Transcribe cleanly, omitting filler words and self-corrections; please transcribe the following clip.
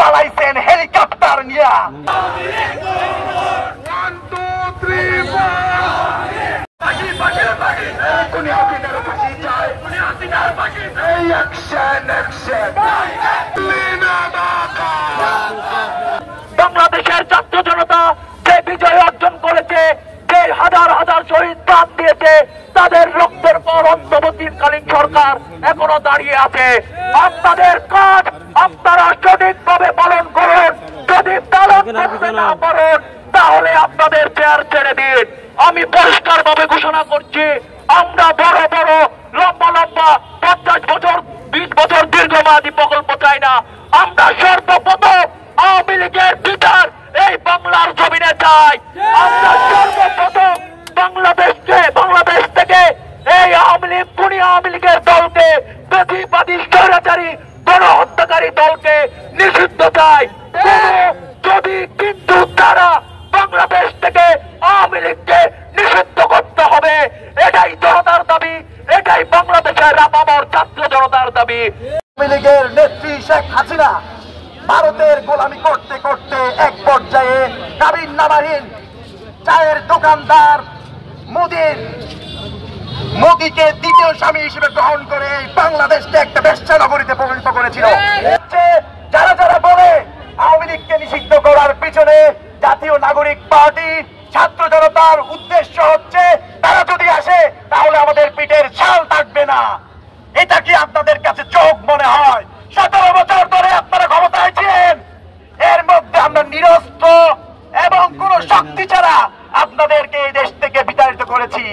পালাইছেন helicopter নিয়ে। বাংলাদেশের ছাত্র জনতা যে বিজয় অর্জন করেছে, যে হাজার হাজার শহীদ প্রাণ দিয়েছে, তাদের রক্তের পর অন্তর্বর্তীকালীন সরকার এখনো দাঁড়িয়ে আছে। আপনাদের কাজ আপনারা সঠিকভাবে পালন করুন। যদি পালন করতে না পারেন তাহলে আপনাদের চেয়ার ছেড়ে দিন। আমি পরিষ্কার ভাবে ঘোষণা করছি, আমরা বড় বড় লম্বা লম্বা 50 বছর 20 বছর দীর্ঘমেয়াদী প্রকল্প চাই না। আমরা সর্বপ্রথম আওয়ামী লীগের বিচার এই বাংলার জমিনে চাই। আমরা সর্বপ্রথম বাংলাদেশ থেকে এই আওয়ামী লীগ খুনি আওয়ামী লীগের দলকে, বেশিবাদী স্বৈরাচারী গণহত্যাকারী দলকে নিষিদ্ধ চাই। যদি কিন্তু তারা বাংলাদেশ থেকে আওয়ামী লীগকে নিষিদ্ধ করতে হবে, এটাই জনতার দাবি, এটাই বাংলাদেশের আপামর ছাত্র জনতার দাবি। আওয়ামী লীগের নেত্রী শেখ হাসিনা ভারতের গোলামি করতে করতে এক পর্যায়ে কাবিন নামাহীন চায়ের দোকানদার মোদিকে দ্বিতীয় স্বামী হিসেবে গ্রহণ করে বাংলাদেশকে একটা বেশ্যা নগরীতে পরিণত করেছিল। যারা যারা বলে আওয়ামী লীগকে নিষিদ্ধ করার পিছনে জাতীয় নাগরিক পার্টি ছাত্র জনতার উদ্দেশ্য হচ্ছে তারা যদি আসে তাহলে আমাদের পিঠের ছাল থাকবে না। এটা কি আপনাদের কাছে চোখ মনে হয়? 17 বছর ধরে আপনারা ক্ষমতায় ছিলেন, এর মধ্যে আমরা নিরস্ত্র এবং কোন শক্তি ছাড়া আপনাদেরকে এই দেশ থেকে বিতাড়িত করেছি।